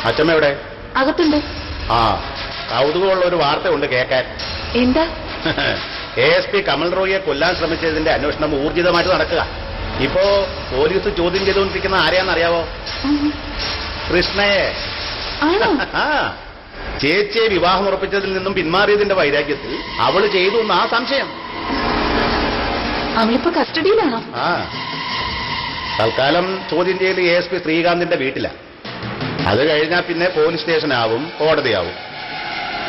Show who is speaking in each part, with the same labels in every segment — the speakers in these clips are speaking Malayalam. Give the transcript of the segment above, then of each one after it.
Speaker 1: അച്ഛമ്മ എവിടെ?
Speaker 2: അകത്തുണ്ട്.
Speaker 1: ആ, കൗതുകമുള്ള ഒരു വാർത്ത ഉണ്ട് കേൾക്കാൻ.
Speaker 2: എന്താ?
Speaker 1: ASP കമൽ റോയിയെ കൊല്ലാൻ ശ്രമിച്ചതിന്റെ അന്വേഷണം ഊർജിതമായിട്ട് നടക്കുക. ഇപ്പോ പോലീസ് ചോദ്യം ചെയ്തുകൊണ്ടിരിക്കുന്ന ആരെയാണെന്നറിയാവോ? കൃഷ്ണയെ. ആ, ചേച്ചിയെ വിവാഹം ഉറപ്പിച്ചതിൽ നിന്നും പിന്മാറിയതിന്റെ വൈരാഗ്യത്തിൽ അവള് ചെയ്തു എന്നാ സംശയം.
Speaker 2: അവളിപ്പോ കസ്റ്റഡിയിലാണോ?
Speaker 1: ആ, തൽക്കാലം ചോദ്യം ചെയ്യൽ ASP ശ്രീകാന്തിന്റെ വീട്ടിലാ. അത് കഴിഞ്ഞാൽ പിന്നെ പോലീസ് സ്റ്റേഷനാവും, കോടതിയാവും.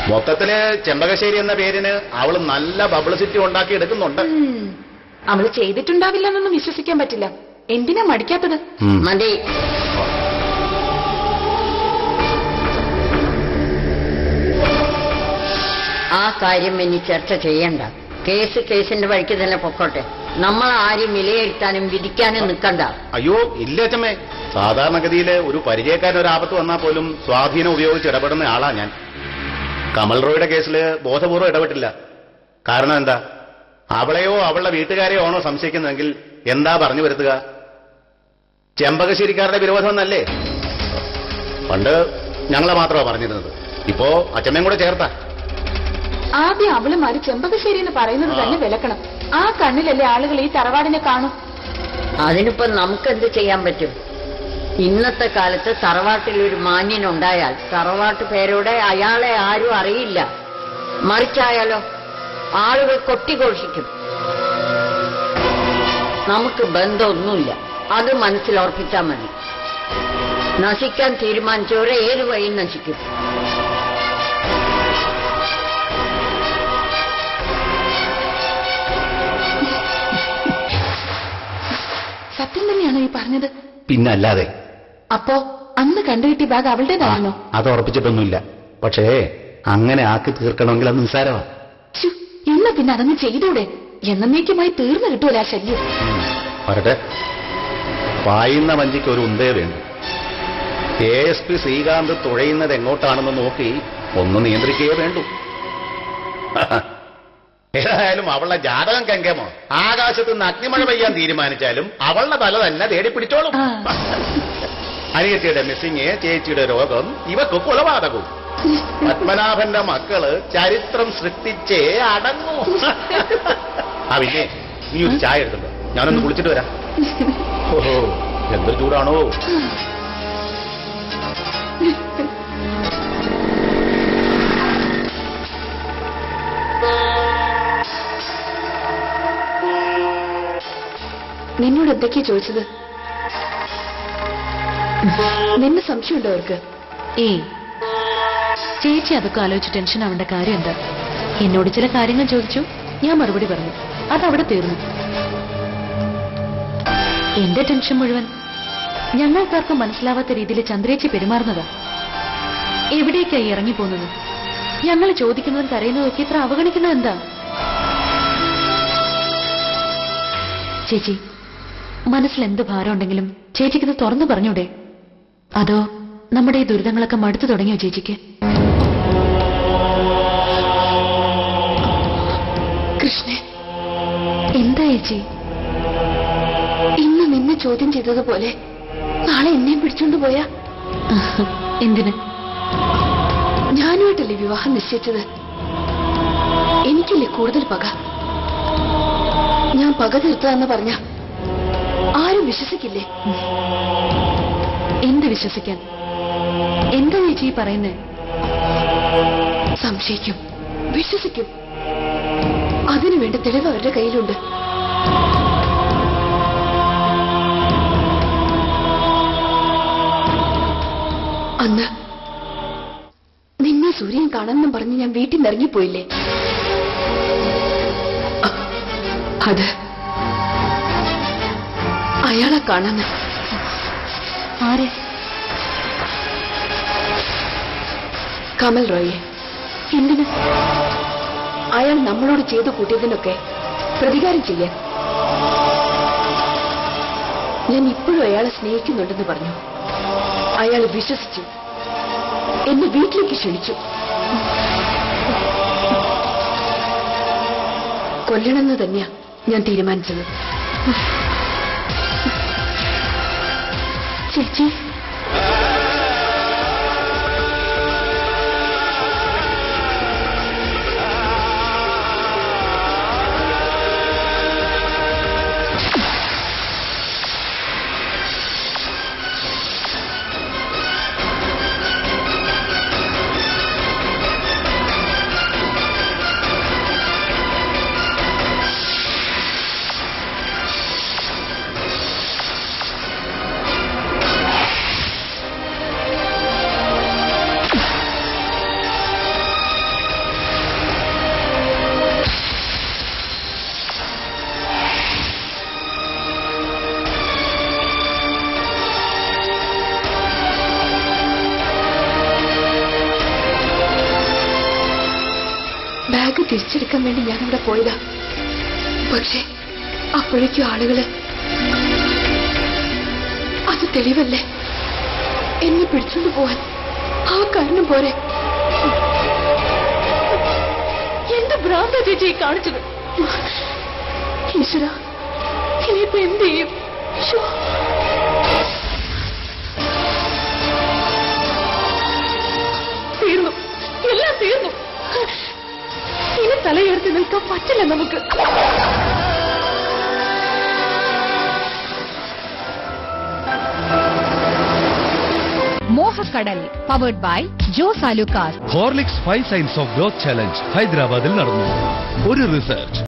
Speaker 1: മൊത്തത്തില് ചെമ്പകശ്ശേരി എന്ന പേരിന് അവള് നല്ല പബ്ലിസിറ്റി ഉണ്ടാക്കി എടുക്കുന്നുണ്ട്.
Speaker 2: അവള് ചെയ്തിട്ടുണ്ടാവില്ലെന്നൊന്നും വിശ്വസിക്കാൻ പറ്റില്ല. എന്തിനാ മടിക്കാത്തത്?
Speaker 3: മതി. ആ കാര്യം ഇനി ചർച്ച ചെയ്യണ്ട. കേസിന്റെ വഴിക്ക് തന്നെ പൊക്കോട്ടെ. നമ്മൾ ആരും വിലയിരുത്താനും വിധിക്കാനും നിൽക്കണ്ട.
Speaker 1: അയ്യോ ഇല്ല അച്ഛമ്മേ, സാധാരണഗതിയില് ഒരു പരിചയക്കാരൻ ഒരു ആപത്ത് വന്നാൽ പോലും സ്വാധീനം ഉപയോഗിച്ച് ഇടപെടുന്ന ആളാ ഞാൻ. കമൽ റോയുടെ കേസില് ബോധപൂർവ്വം ഇടപെട്ടില്ല. കാരണം എന്താ? അവളെയോ അവളുടെ വീട്ടുകാരെയോ ആണോ സംശയിക്കുന്നതെങ്കിൽ എന്താ പറഞ്ഞു വരുത്തുക? ചെമ്പകശ്ശേരിക്കാരുടെ വിരോധം എന്നല്ലേ? പണ്ട് ഞങ്ങളെ മാത്രമാ പറഞ്ഞിരുന്നത്, ഇപ്പോ അച്ഛമ്മയും കൂടെ ചേർത്താ.
Speaker 2: ആദ്യം അവളുമാര് ചെമ്പകശ്ശേരി എന്ന് പറയുന്നത് തന്നെ വിലക്കണം. ആ കണ്ണിലല്ലേ ആളുകൾ ഈ തറവാടിനെ കാണും.
Speaker 3: അതിനിപ്പോ നമുക്കെന്ത് ചെയ്യാൻ പറ്റും? ഇന്നത്തെ കാലത്ത് തറവാട്ടിൽ ഒരു മാന്യനുണ്ടായാൽ തറവാട്ട് പേരോടെ അയാളെ ആരും അറിയില്ല. മറിച്ചായാലോ ആളുകൾ കൊട്ടിഘോഷിക്കും. നമുക്ക് ബന്ധമൊന്നുമില്ല, അത് മനസ്സിലോർപ്പിച്ചാൽ മതി. നശിക്കാൻ തീരുമാനിച്ചവരെ ഏത് വഴി നശിക്കും.
Speaker 2: സത്യം തന്നെയാണോ ഈ പറഞ്ഞത്?
Speaker 1: പിന്നല്ലാതെ.
Speaker 2: അപ്പോ അന്ന് കണ്ടുകിട്ടിയ ബാഗ് അവളുടേതാണോ?
Speaker 1: അത് ഉറപ്പിച്ചിട്ടൊന്നുമില്ല. പക്ഷേ അങ്ങനെ ആക്കി തീർക്കണമെങ്കിൽ അത് നിസ്സാരമാണ്.
Speaker 2: എന്നാ പിന്നെ അതങ്ങ് ചെയ്തൂടെ? എന്നേക്കുമായി തീർന്നു കിട്ടൂല ആ ശല്യം.
Speaker 1: വരട്ടെ, പായുന്ന വഞ്ചിക്ക് ഒരു ഉന്തേ വേണ്ടു. ASP ശ്രീകാന്ത് തുഴയുന്നത് എങ്ങോട്ടാണെന്ന് നോക്കി ഒന്ന് നിയന്ത്രിക്കുകയേ വേണ്ടു. ഏതായാലും അവളുടെ ജാതകം കെങ്കമോ. ആകാശത്ത് നിന്ന് അഗ്നിമഴ പെയ്യാൻ തീരുമാനിച്ചാലും അവളുടെ തല തന്നെ തേടി പിടിച്ചോളും. അനിയത്തിയുടെ മിസ്സിങ്, ചേച്ചിയുടെ രോഗം, ഇവക്ക് കൊലപാതകവും. പത്മനാഭന്റെ മക്കള് ചരിത്രം സൃഷ്ടിച്ചേ അടങ്ങൂ. ആ പിന്നെ നീ ഒരു ചായ എടുത്തുണ്ടോ? ഞാനൊന്ന് കുളിച്ചിട്ട് വരാം. ഓഹോ, എന്തൊരു ചൂടാണോ.
Speaker 2: നിന്നോട് എന്തൊക്കെയാ ചോദിച്ചത്? നിന്നെ സംശയമുണ്ടോ അവർക്ക്?
Speaker 4: ചേച്ചി അതൊക്കെ ആലോചിച്ച് ടെൻഷൻ ആവേണ്ട കാര്യം എന്താ? എന്നോട് ചില കാര്യങ്ങൾ ചോദിച്ചു, ഞാൻ മറുപടി പറഞ്ഞു, അതവിടെ തീർന്നു. എന്റെ ടെൻഷൻ മുഴുവൻ ഞങ്ങൾക്കാർക്കും മനസ്സിലാവാത്ത രീതിയിൽ ചന്ദ്രേച്ചി പെരുമാറുന്നതാ. എവിടേക്കായി ഇറങ്ങിപ്പോകുന്നത്? ഞങ്ങൾ ചോദിക്കുന്നതും കരയുന്നതൊക്കെ ഇത്ര അവഗണിക്കുന്നത് എന്താ? ചേച്ചി, മനസ്സിൽ എന്ത് ഭാരമുണ്ടെങ്കിലും ചേച്ചിക്കിത് തുറന്നു പറഞ്ഞൂടെ? അതോ നമ്മുടെ ഈ ദുരിതങ്ങളൊക്കെ മടുത്തു തുടങ്ങിയോ ചേച്ചിക്ക്?
Speaker 2: കൃഷ്ണൻ,
Speaker 4: എന്താ ചേച്ചി?
Speaker 2: ഇന്ന് നിന്നെ ചോദ്യം ചെയ്തതുപോലെ നാളെ എന്നെയും പിടിച്ചോണ്ട് പോയാ?
Speaker 4: എന്തിന്?
Speaker 2: ഞാനുമായിട്ടല്ലേ വിവാഹം നിശ്ചയിച്ചത്? എനിക്കില്ലേ കൂടുതൽ പക? ഞാൻ പക തീർത്തതെന്ന് പറഞ്ഞ ആരും വിശ്വസിക്കില്ലേ?
Speaker 4: എന്ത് വിശ്വസിക്കാൻ? എന്താ ചേച്ചി പറയുന്നേ?
Speaker 2: സംശയിക്കും, വിശ്വസിക്കും. അതിനുവേണ്ട തെളിവ് അവരുടെ കയ്യിലുണ്ട്. അന്ന് നിന്നെ സൂര്യൻ കാണണമെന്നും പറഞ്ഞ് ഞാൻ വീട്ടിൽ നിന്ന് ഇറങ്ങിപ്പോയില്ലേ? അത് അയാളെ കാണാന്ന്.
Speaker 4: ആരെ?
Speaker 2: കമൽ റോയെ.
Speaker 4: എന്തിന്?
Speaker 2: അയാൾ നമ്മളോട് ചെയ്തു കൂട്ടിയതിനൊക്കെ പ്രതികാരം ചെയ്യാൻ. ഞാൻ ഇപ്പോഴും അയാളെ സ്നേഹിക്കുന്നുണ്ടെന്ന് പറഞ്ഞു. അയാൾ വിശ്വസിച്ചു, എന്നെ വീട്ടിലേക്ക് ക്ഷണിച്ചു. കൊല്ലണമെന്ന് തന്നെയാ ഞാൻ തീരുമാനിച്ചത്.
Speaker 4: ചേച്ചി,
Speaker 2: ബാഗ് തിരിച്ചെടുക്കാൻ വേണ്ടി ഞാൻ ഇവിടെ പോയതാ. പക്ഷെ അപ്പോഴേക്കും ആളുകള് അത് തെളിവല്ലേ, എന്നെ പിടിച്ചോണ്ട് പോവാൻ ആ കാരണം പോരെ. എന്ത് ഭ്രാന്ത ചേച്ചി കാണിച്ചത്. ഈശ്വര, ഇനിയിപ്പോ എന്ത് ചെയ്യും? തീർന്നു, എല്ലാം തീർന്നു. ഇനി തലയുയർത്തി നിൽക്കാൻ പറ്റില്ല നമുക്ക്.
Speaker 5: മോഹക്കടൽ powered by Jos Alukkas.
Speaker 6: Horlicks 5 science of growth challenge ഹൈദരാബാദിൽ നടന്നു. ഒരു റിസർച്ച്